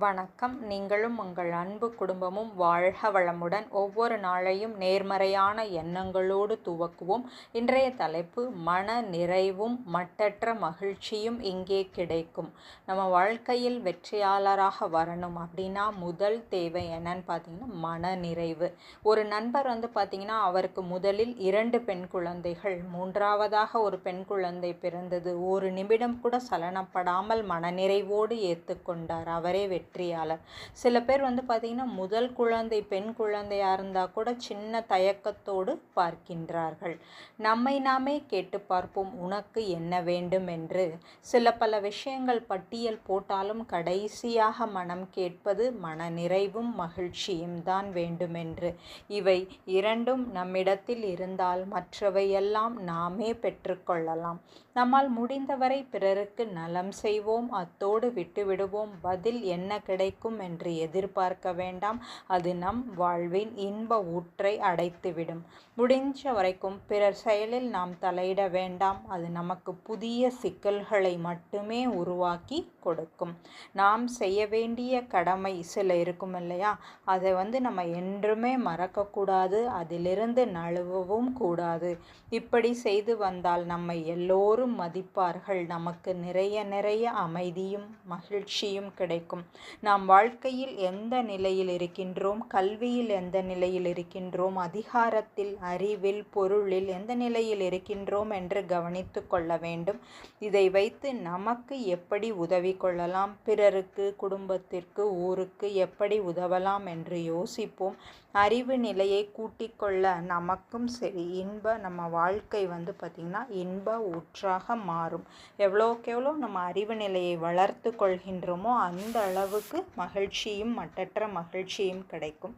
வணக்கம். நீங்களும் உங்கள் அன்பு குடும்பமும் வாழ்க வளமுடன். ஒவ்வொரு நாளையும் நேர்மறையான எண்ணங்களோடு துவக்குவோம். இன்றைய தலைப்பு மன நிறைவும் மட்டற்ற மகிழ்ச்சியும் இங்கே கிடைக்கும். நம்ம வாழ்க்கையில் வெற்றியாளராக வரணும் அப்படின்னா முதல் தேவை என்னன்னு பார்த்தீங்கன்னா மன நிறைவு. ஒரு நண்பர் பார்த்தீங்கன்னா அவருக்கு முதலில் 2 பெண் குழந்தைகள், மூன்றாவதாக ஒரு பெண் குழந்தை பிறந்தது. ஒரு நிமிடம் கூட சலனப்படாமல் மனநிறைவோடு ஏற்றுக்கொண்டார். அவரே வெற்றியாளர். சில பேர் பார்த்தீங்கன்னா முதல் குழந்தை பெண் குழந்தையாக இருந்தால் கூட சின்ன தயக்கத்தோடு பார்க்கின்றார்கள். நம்மை நாமே கேட்டு பார்ப்போம், உனக்கு என்ன வேண்டும் என்று. பல விஷயங்கள் பட்டியல் போட்டாலும் கடைசியாக மனம் கேட்பது மன நிறைவும் மகிழ்ச்சியும் தான் வேண்டுமென்று. இவை இரண்டும் நம்மிடத்தில் இருந்தால் மற்றவையெல்லாம் நாமே பெற்றுக்கொள்ளலாம். நம்மால் முடிந்தவரை பிறருக்கு நலம் செய்வோம், அத்தோடு விட்டுவிடுவோம். பதில் என்ன கிடைக்கும் என்று எதிர்பார்க்க வேண்டாம். அது நம் வாழ்வின் இன்ப ஊற்றை அடைத்துவிடும். முடிஞ்ச வரைக்கும் பிறர் செயலில் நாம் தலையிட வேண்டாம். அது நமக்கு புதிய சிக்கல்களை மட்டுமே உருவாக்கி கொடுக்கும். நாம் செய்ய வேண்டிய கடமை சில இருக்கும் இல்லையா, அதை நம்ம என்றுமே மறக்கக்கூடாது. அதிலிருந்து நழுவவும் கூடாது. இப்படி செய்து வந்தால் நம்மை எல்லோரும் மதிப்பார்கள். நமக்கு நிறைய நிறைய அமைதியும் மகிழ்ச்சியும் கிடைக்கும். நாம் வாழ்க்கையில் எந்த நிலையில் இருக்கின்றோம், கல்வியில் எந்த நிலையில் இருக்கின்றோம், அதிகாரத்தில், அறிவில், பொருளில் எந்த நிலையில் இருக்கின்றோம் என்று கவனித்து கொள்ள வேண்டும். இதை வைத்து நமக்கு எப்படி உதவி கொள்ளலாம், பிறருக்கு, குடும்பத்திற்கு, ஊருக்கு எப்படி உதவலாம் என்று யோசிப்போம். அறிவு நிலையை கூட்டிக்கொள்ள நமக்கும் சரி நம்ம வாழ்க்கை பார்த்திங்கன்னா இன்ப ஊற்றாக மாறும். எவ்வளோக்கு எவ்வளோ நம்ம அறிவு நிலையை வளர்த்து கொள்கின்றோமோ அந்த அளவுக்கு மகிழ்ச்சியும் மட்டற்ற மகிழ்ச்சியும் கிடைக்கும்.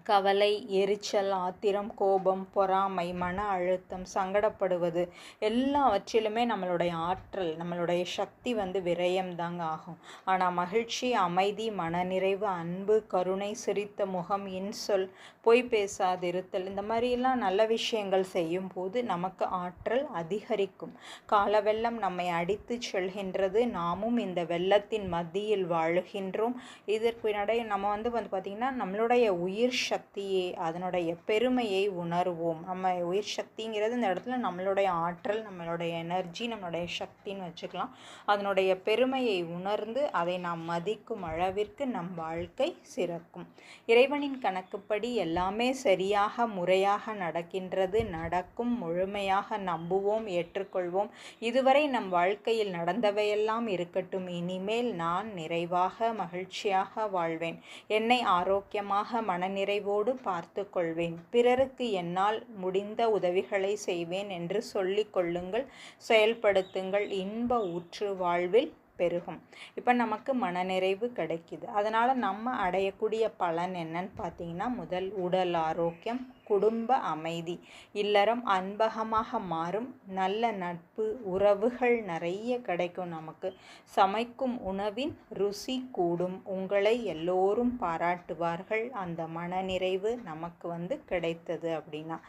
கவலை, எரிச்சல், ஆத்திரம், கோபம், பொறாமை, மன அழுத்தம், சங்கடப்படுவது எல்லாவற்றிலுமே நம்மளுடைய ஆற்றல், நம்மளுடைய சக்தி விரயம் தாங்க ஆகும். ஆனால் மகிழ்ச்சி, அமைதி, மனநிறைவு, அன்பு, கருணை, சிரித்த முகம், இன்சொல், பொய் பேசாதிருத்தல், இந்த மாதிரிலாம் நல்ல விஷயங்கள் செய்யும் போது நமக்கு ஆற்றல் அதிகரிக்கும். கால வெள்ளம் நம்மை அடித்து செல்கின்றது. நாமும் இந்த வெள்ளத்தின் மத்தியில் வாழுகின்றோம். இதற்கு நம்ம பார்த்திங்கன்னா நம்மளுடைய உயிர் சக்தியை, அதனுடைய பெருமையை உணர்வோம். நம்ம உயிர் சக்திங்கிறது இந்த இடத்துல நம்மளுடைய ஆற்றல், நம்மளுடைய எனர்ஜி, நம்மளுடைய சக்தின்னு வச்சுக்கலாம். அதனுடைய பெருமையை உணர்ந்து அதை நாம் மதிக்கும் அளவிற்கு நம் வாழ்க்கை சிறக்கும். இறைவனின் கணக்குப்படி எல்லாமே சரியாக முறையாக நடக்கின்றது, நடக்கும். முழுமையாக நம்புவோம், ஏற்றுக்கொள்வோம். இதுவரை நம் வாழ்க்கையில் நடந்தவையெல்லாம் இருக்கட்டும். இனிமேல் நான் நிறைவாக மகிழ்ச்சியாக வாழ்வேன். என்னை ஆரோக்கியமாக மனநிறைவோடு பார்த்து கொள்வேன். பிறருக்கு என்னால் முடிந்த உதவிகளை செய்வேன் என்று சொல்லிக் கொள்ளுங்கள், செயல்படுத்துங்கள். இன்ப ஊற்று வாழ்வில் பெருகும். இப்போ நமக்கு மனநிறைவு கிடைக்குது. அதனால் நம்ம அடையக்கூடிய பலன் என்னன்னு பார்த்தீங்கன்னா, முதல் உடல் ஆரோக்கியம், குடும்ப அமைதி, இல்லறம் அன்பகமாக மாறும், நல்ல நட்பு, உறவுகள் நிறைய கிடைக்கும். நமக்கு சமைக்கும் உணவின் ருசி கூடும். உங்களை எல்லோரும் பாராட்டுவார்கள். அந்த மனநிறைவு நமக்கு கிடைத்தது அப்படின்னா,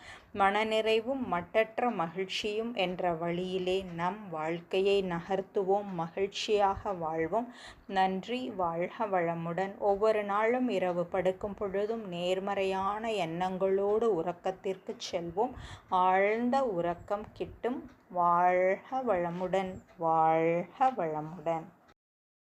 மனநிறைவும் மட்டற்ற மகிழ்ச்சியும் என்ற வழியிலே நம் வாழ்க்கையை நகர்த்துவோம். மகிழ்ச்சியாக வாழ்வோம். நன்றி. வாழ்க வளமுடன். ஒவ்வொரு நாளும் இரவு படுக்கும் பொழுதும் நேர்மறையான எண்ணங்களோடு உறக்கத்திற்கு செல்வோம். ஆழ்ந்த உறக்கம் கிட்டும். வாழ்க வளமுடன். வாழ்க வளமுடன்.